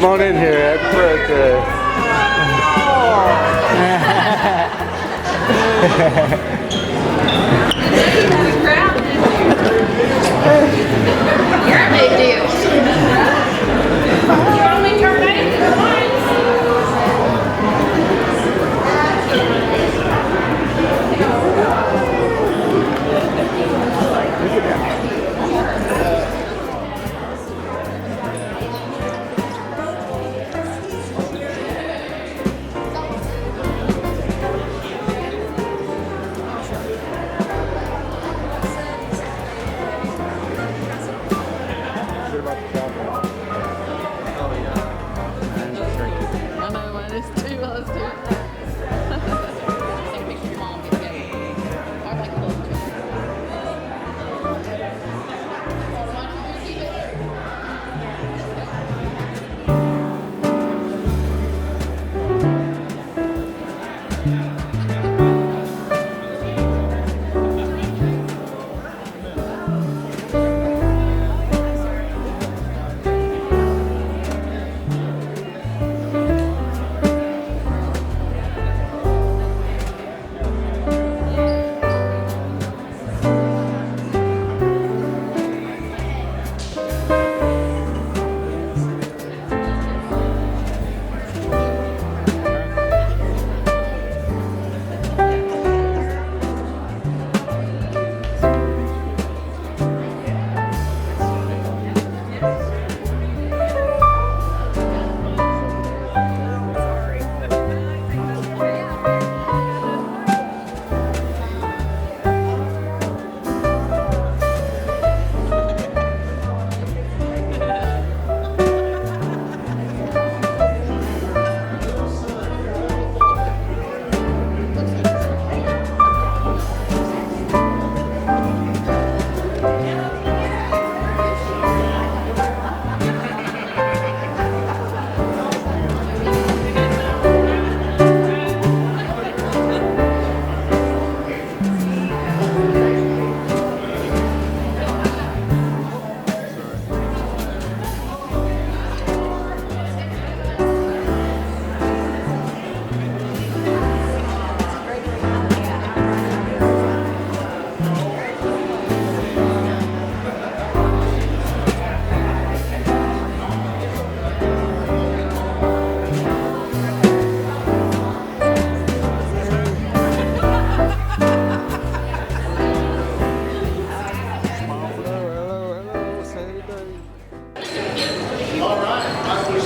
Come on in here. Happy birthday. You're a big deal. You want me to turn back? I know, mine is too. Let's do it. Take a picture of your mom. It's good. I like a little picture.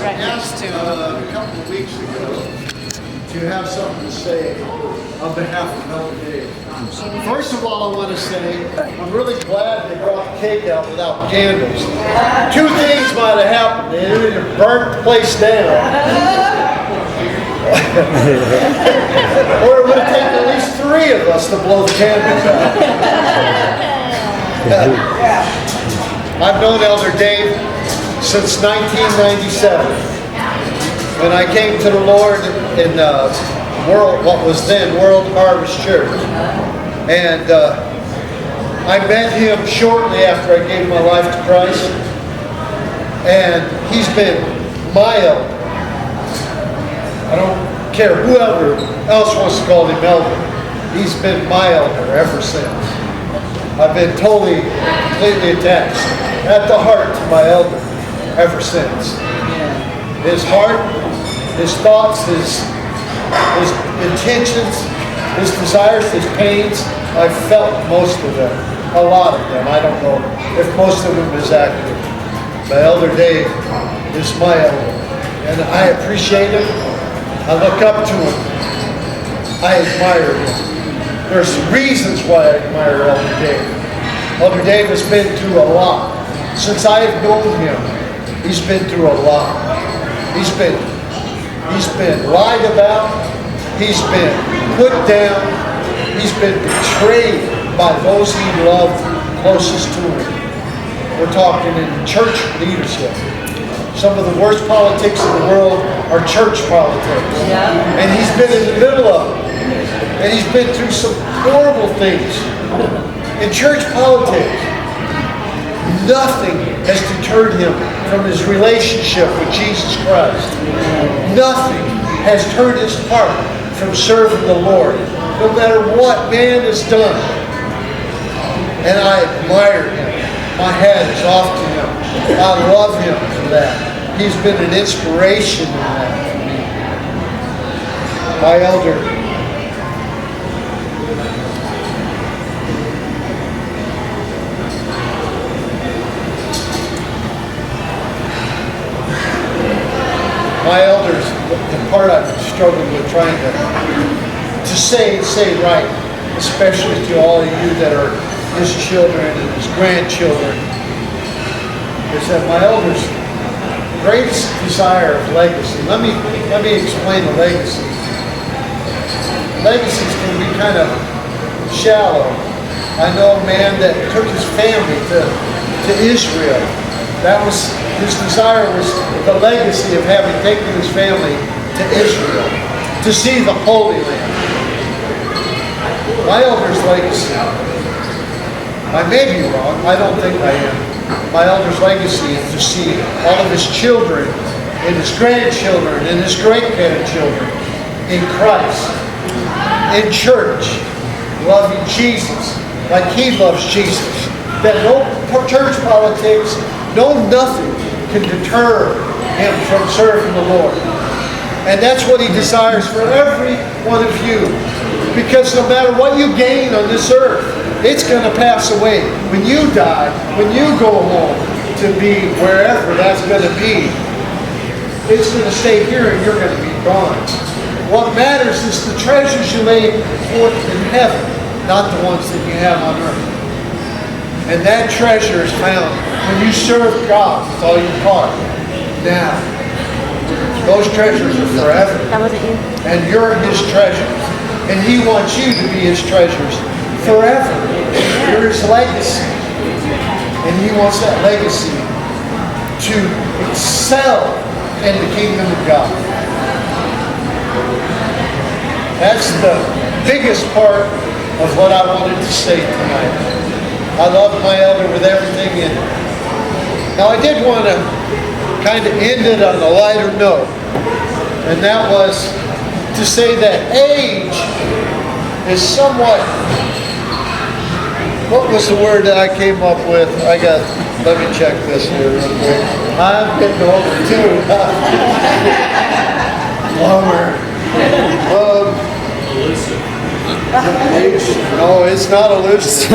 Asked a couple of weeks ago to have something to say on behalf of Elder Dave. First of all, I want to say I'm really glad they brought the cake out without candles. Two things might have happened. They either burnt the place down, or it would have taken at least three of us to blow the candles out. I've known Elder Dave since 1997. When I came to the Lord in what was then World Harvest Church. And I met him shortly after I gave my life to Christ. And he's been my elder. I don't care whoever else wants to call him elder. He's been my elder ever since. I've been totally, completely attached at the heart to my elder ever since. His heart, his thoughts, his intentions, his desires, his pains, I've felt most of them, a lot of them. I don't know if most of them is accurate. But Elder Dave is my elder, and I appreciate him. I look up to him. I admire him. There's reasons why I admire Elder Dave. Elder Dave has been through a lot. Since I've known him, he's been through a lot. He's been lied about. He's been put down. He's been betrayed by those he loved closest to him. We're talking in church leadership. Some of the worst politics in the world are church politics. And he's been in the middle of it. And he's been through some horrible things in church politics. Nothing has deterred him from his relationship with Jesus Christ. Nothing has turned his heart from serving the Lord, no matter what man has done. And I admire him. My hat is off to him. I love him for that. He's been an inspiration in that for me. My elder, my elders, the part I've struggled with trying to say right, especially to all of you that are his children and his grandchildren, is that my elders' greatest desire of legacy. Let me explain the legacy. Legacies can be kind of shallow. I know a man that took his family to Israel. That was his desire, was the legacy of having taken his family to Israel to see the Holy Land. My elder's legacy, I may be wrong, I don't think I am. My elder's legacy is to see all of his children and his grandchildren and his great-grandchildren in Christ, in church, loving Jesus like he loves Jesus. That no church politics, no nothing can deter him from serving the Lord. And that's what he desires for every one of you. Because no matter what you gain on this earth, it's going to pass away. When you die, when you go home to be wherever that's going to be, it's going to stay here and you're going to be gone. What matters is the treasures you lay forth in heaven, not the ones that you have on earth. And that treasure is found when you serve God with all your heart. Now, those treasures are forever. That wasn't you. And you're his treasures. And he wants you to be his treasures forever. You're his legacy. And he wants that legacy to excel in the kingdom of God. That's the biggest part of what I wanted to say tonight. I love my elder with everything in it. Now I did want to kind of end it on a lighter note. And that was to say that age is somewhat, what was the word that I came up with? Let me check this here real quick. I'm getting older too. Age, no, it's not elusive.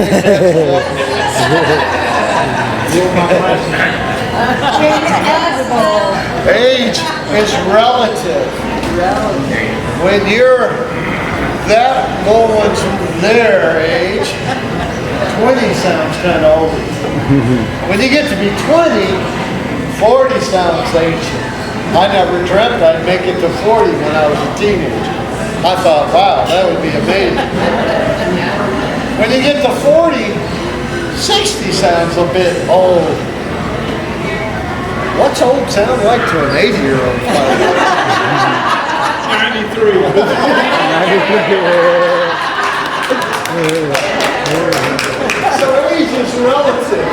Age is relative. When you're that one's their age, 20 sounds kind of old. When you get to be 20, 40 sounds ancient. I never dreamt I'd make it to 40 when I was a teenager. I thought, wow, that would be amazing. When you get to 40, 60 sounds a bit old. What's old sound like to an 80-year-old? 93. So age is relative.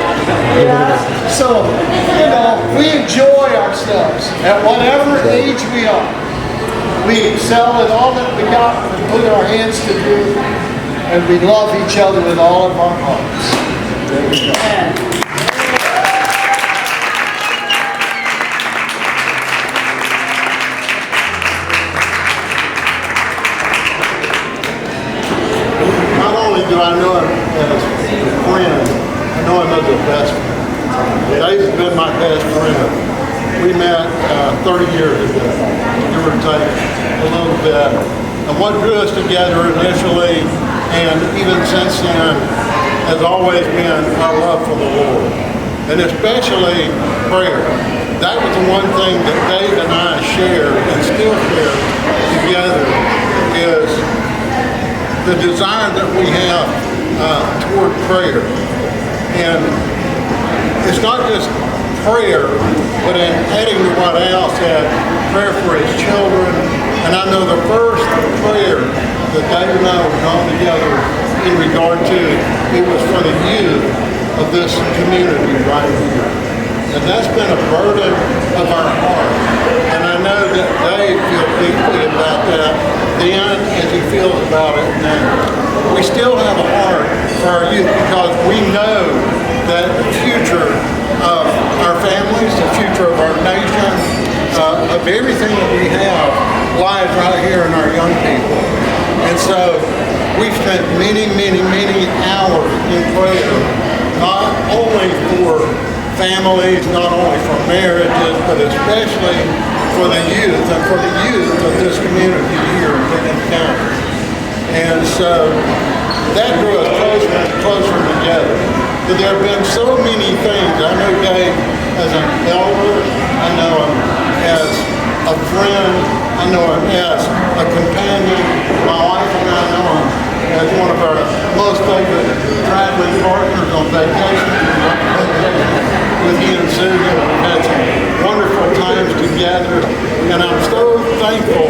So, we enjoy ourselves at whatever age we are. We excel at all that we got and put our hands to do, and we love each other with all of our hearts. There we go. Not only do I know him as a friend, I know him as a best friend. Dave's been my best friend. We met 30 years ago, give or take a little bit. And what drew us together initially, and even since then, has always been our love for the Lord. And especially prayer. That was the one thing that Dave and I share and still share together, is the desire that we have toward prayer. And it's not just prayer, but in adding to what Al said, prayer for his children. And I know the first prayer that Dave and I were drawn together in regard to, it was for the youth of this community right here. And that's been a burden of our heart. And I know that Dave feels deeply about that then as he feels about it now. We still have a heart for our youth because we know that the future of our families, the future of our nation, of everything that we have lies right here in our young people. And so we've spent many, many, many hours in prayer, not only for families, not only for marriages, but especially for the youth and for the youth of this community here in Pickens County. And so that drew us closer and closer together. But there have been so many things. I know Dave as an elder, I know him as a friend, I know him as a companion. My wife and I know him as one of our most favorite traveling partners on vacation. With he and Susan, we've had some wonderful times together, and I'm so thankful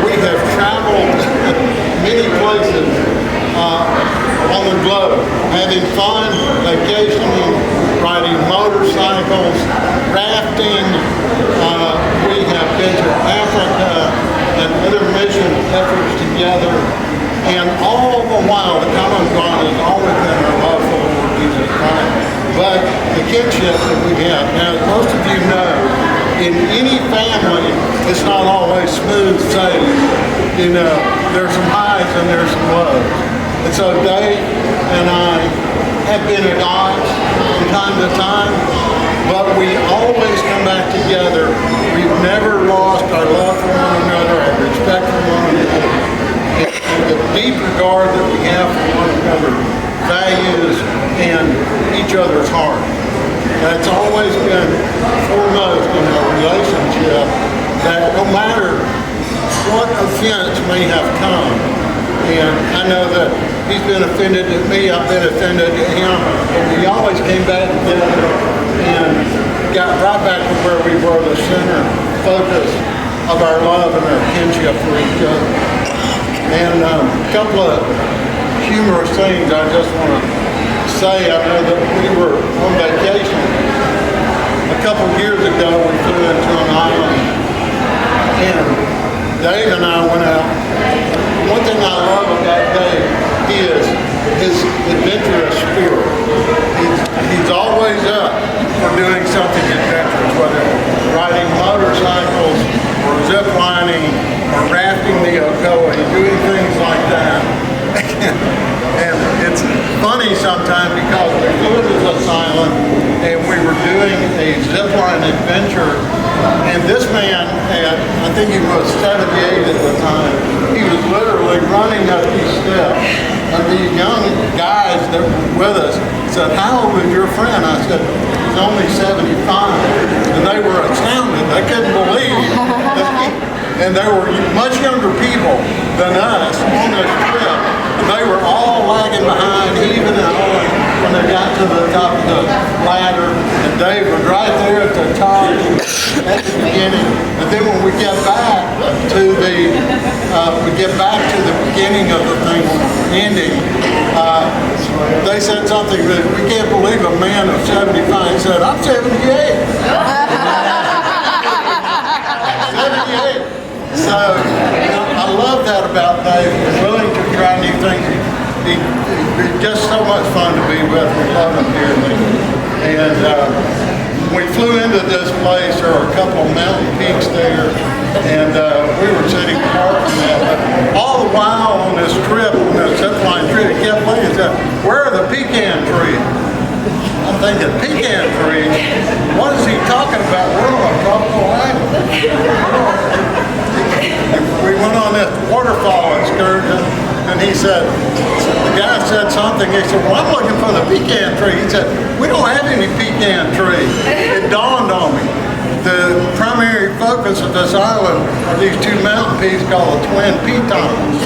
we have traveled many places on the globe, having fun, vacationing, riding motorcycles, rafting. We have been to Africa and other mission efforts together, and all the while the common ground has always been our love for the Lord Jesus Christ. But the kinship that we have, now as most of you know, in any family, it's not always smooth sailing. You know, there's some highs and there's some lows. And so Dave and I have been at odds from time to time, but we always come back together. We've never lost our love for one another, our respect for one another, and the deep regard that we have for one another, values, and each other's heart. That's always been foremost in our relationship, that no matter what offense may have come, and I know that he's been offended at me, I've been offended at him, but we always came back together and got right back to where we were, the center focus of our love and our kinship for each other. And a couple of humorous things I just want to say. I know that we were on vacation a couple years ago. We flew into an island, and Dave and I went out. One thing I love about Dave is his adventurous spirit. He's always up for doing something adventurous, whether riding motorcycles or zip lining or rafting the Ocoee, doing things like that. And it's funny sometimes because we flew to this island and we were doing a zipline adventure, and this man had, I think he was 78 at the time, he was literally running up these steps, and the young guys that were with us said, "How old is your friend?" I said, "He's only 75. And they were astounded. They couldn't believe that and they were much younger people than us on this trip. And they were all lagging behind, even and on, when they got to the top of the ladder. And Dave was right there at the top at the beginning. And then when we get back to the beginning of the thing, ending, they said something that we can't believe a man of 75. He said, "I'm 78. 78. So I love that about Dave. He's willing to try new things. He's just so much fun to be with. We love him dearly. And we flew into this place. There were a couple of mountain peaks there, and we were sitting apart from that. But all the while on this trip, on this zipline trip, he kept looking and said, "Where are the pecan trees?" I'm thinking, pecan trees? What is he talking about? We're on a tropical island. We went on this waterfall excursion, and he said, the guy said something. He said, "Well, I'm looking for the pecan tree." He said, "We don't have any pecan trees." It dawned on me. The primary focus of this island are these two mountain peaks called the Twin Pitons.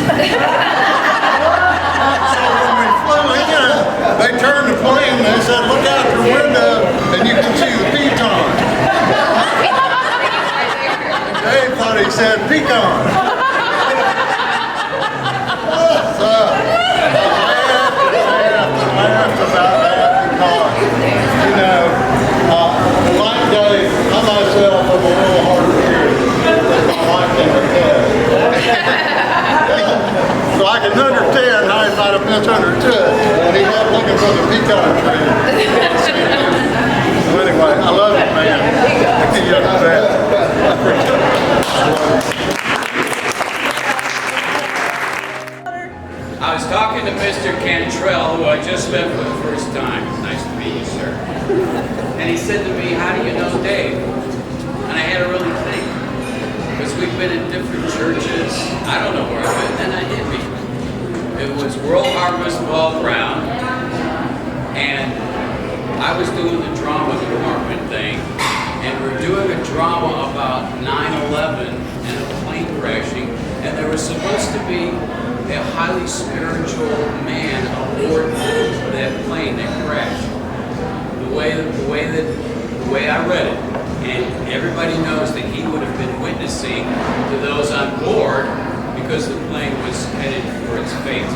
So when we flew in, they turned the plane and they said, "Look out your window and you can see the pitons." Dave thought he said pecan. So I laughed about that because Mitch understood, and he kept looking for the pecan tree. So anyway, I love you, man. I think you're the best. I was talking to Mr. Cantrell, who I just met for the first time. Nice to meet you, sir. And he said to me, how do you know Dave? And I had to really think. Because we've been in different churches. I don't know where I've been. Then I did meet him. It was World Harvest Ball Ground. And I was doing the drama department thing. And we're doing a drama about 9/11 and a plane crashing. And there was supposed to be a highly spiritual man aboard that plane that crashed. The way I read it, and everybody knows that he would have been witnessing to those on board because the plane was headed for its fate.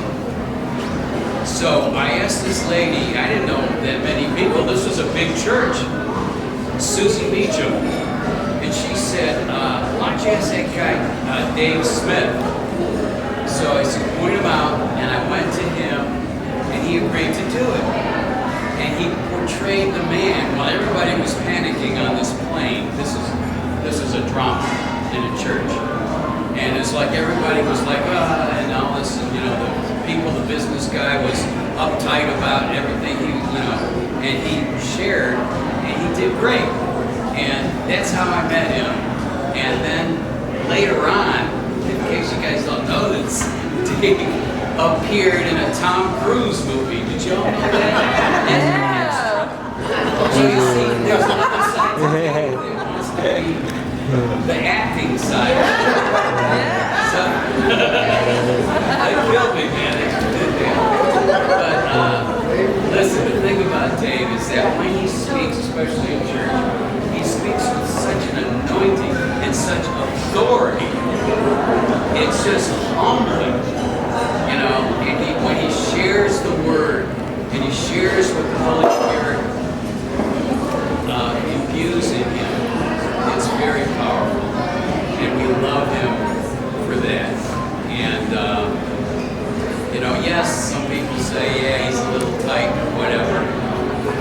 So I asked this lady, I didn't know that many people, this was a big church, Susie Beecham, and she said, why don't you ask that guy, Dave Smith? So I said, point him out, and I went to him, and he agreed to do it. And he portrayed the man while everybody was panicking on this plane. This is a drama in a church. And it's like everybody was like, and all this, and the business guy was uptight about everything, and he shared, and he did great. And that's how I met him. And then later on, in case you guys don't know this, Dave appeared in a Tom Cruise movie. Did you all know that? Yeah. So you see, there's another side to Dave that wants to be the acting side. So, they killed me, man. They did that. But listen, the thing about Dave is that when he speaks, especially in church, he speaks with such an anointing and such authority. It's just humbling, and when he shares the word, and he shares what the Holy Spirit imbues in him, it's very powerful, and we love him for that. And, yes, some people say, yeah, he's a little tight, whatever.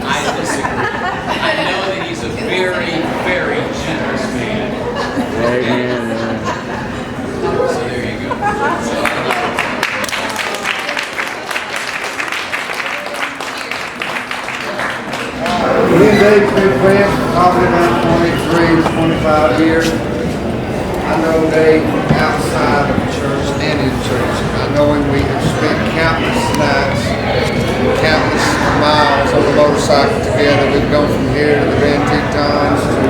I disagree. I know that he's a very, very generous man. So there you go. Me and Dave's been friends for probably about 23 to 25 years. I know Dave outside of the church and in church. I know him, we have spent countless nights, countless miles on the motorcycle together. We've gone from here to the Grand Tetons to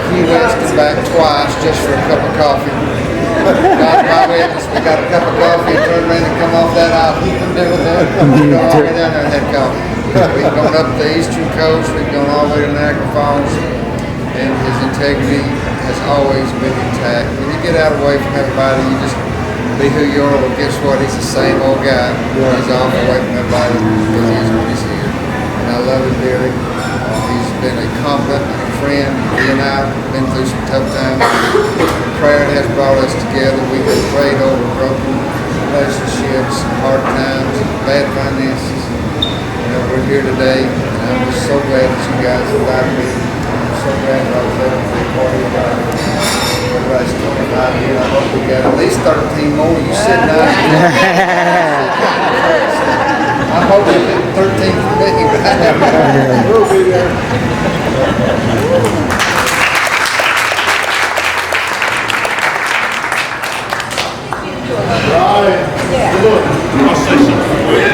Key West and back twice just for a cup of coffee. God, my witness, we got a cup of coffee and turned around and come off that island and do that. We go all the way down there and had coffee. We've gone up the eastern coast, we've gone all the way to Niagara Falls, and his integrity has always been intact. When you get out away from everybody, you just be who you are. Well, guess what? He's the same old guy. He's off away from everybody because he is what he's here. And I love him dearly. He's been a confidant and a friend. He and I have been through some tough times. Prayer has brought us together. We have prayed over broken relationships, hard times, bad finances. We're here today, and I'm just so glad that you guys invited me. I'm so glad that I was able to be a part of it. Everybody's 25 here. I hope we got at least 13 more. You said 9. I hope we get 13 for me. We'll be there. Right. Look, I'll say something quick.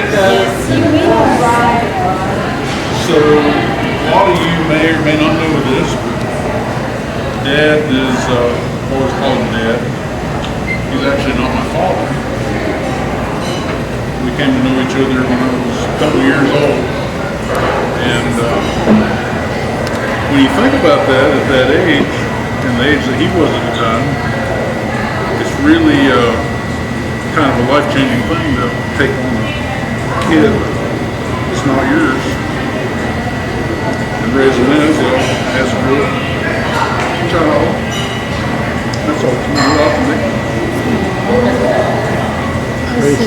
So, a lot of you may or may not know this. Dad is, always call him Dad. He's actually not my father. We came to know each other when I was a couple years old. And when you think about that at that age, and the age that he was at the time, it's really kind of a life-changing thing to take on a kid that's not yours and raise him as a real child. That's all it means a lot to me. But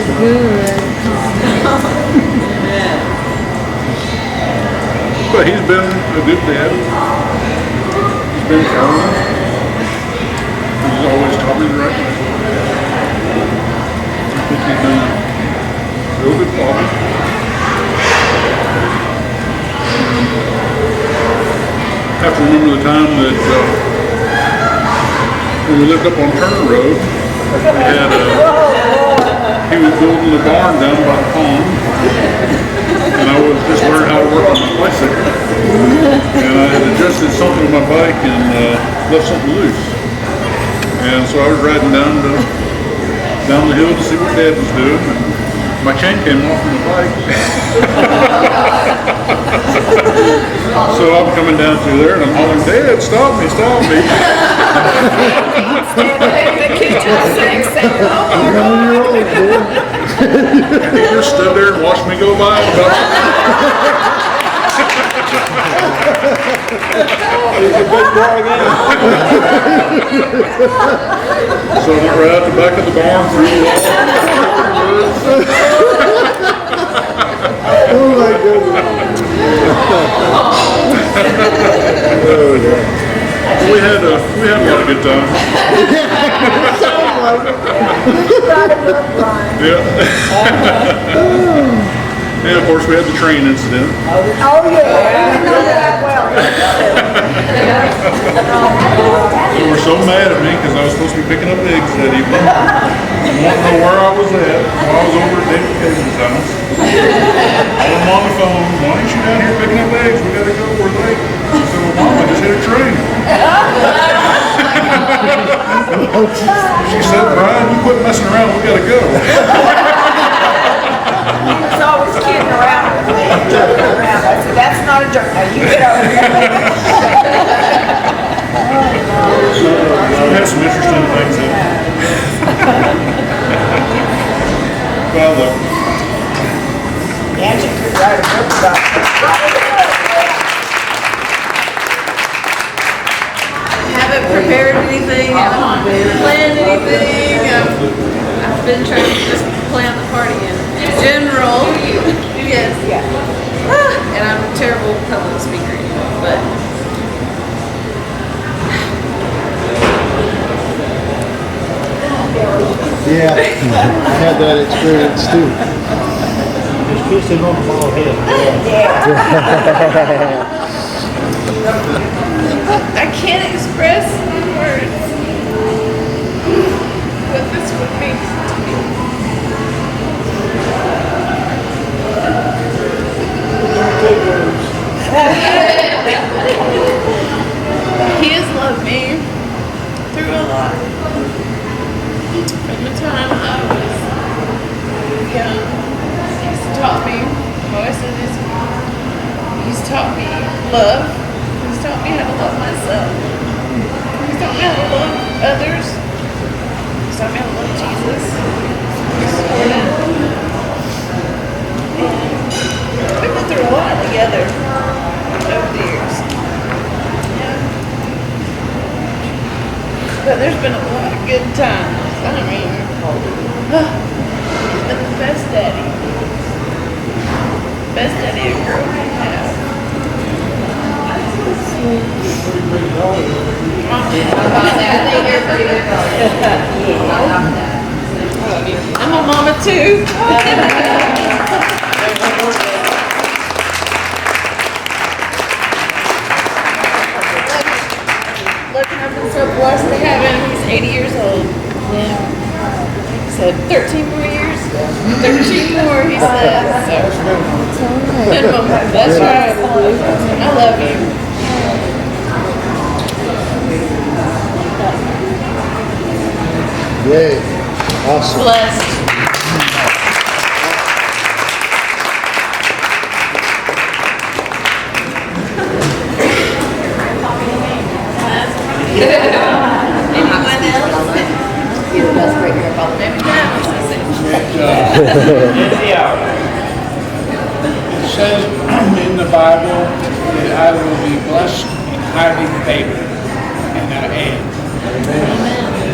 he's been a good dad. He's been firm. He's always taught me the right way. I think he's been a real good father. I have to remember the time that when we lived up on Turner Road, we had he was building the barn down by the pond, and I was just learning how to work on my bicycle. And I had adjusted something on my bike and left something loose. And so I was riding down the hill to see what Dad was doing, and my chain came off from the bike. So I'm coming down through there and I'm hollering, Dad, stop me, stop me. And he just stood there and watched me go by. So I went right out the back of the barn through the wall. Oh my goodness. We had a lot of good times. Yeah. And of course we had the train incident. Oh, yeah. You know that well. They were so mad at me because I was supposed to be picking up eggs that evening. They wanted to know where I was at while I was over at David Cage's house. I'm on the phone. Why aren't you down here picking up eggs? We gotta go. We're late. I said, well, Mom, I just hit a train. She said, Brian, you quit messing around. We gotta go. He was always kidding around with me, joking around. I said, that's not a joke. Now you get over here. We had some interesting things in it. Well, look. And you could write a book about it. Haven't prepared anything, haven't planned anything. I've been trying to just plan the party in general. Yes. And I'm a terrible public speaker, but Yeah, I had that experience too. Just kissing on the bald head. I can't express in words what this would mean to me. He has loved me through a lot. From the time I was young, he's taught me, voice in his he's taught me love. He's taught me how to love myself. He's taught me how to love others. He's taught me how to love Jesus. We've been through a lot together over the years. Yeah. But there's been a lot of good times. I mean, he's been the best daddy. Best daddy a girl can have. I'm a mama too. Look, I've been so blessed to have him. He's 80 years old. Yeah. He said 13 more years. 13 more, he said. So. Minimum. That's right. I love you. Yay, awesome. Blessed. Anyone else? You're the best breaker of all the name. It says in the Bible that I will be blessed and highly favored. And I am.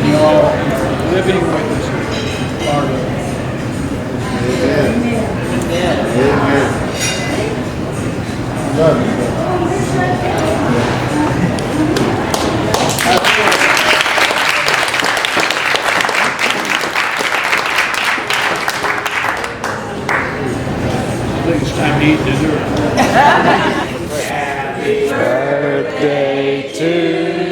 You all living witnesses, part of it. time to eat dessert. Birthday to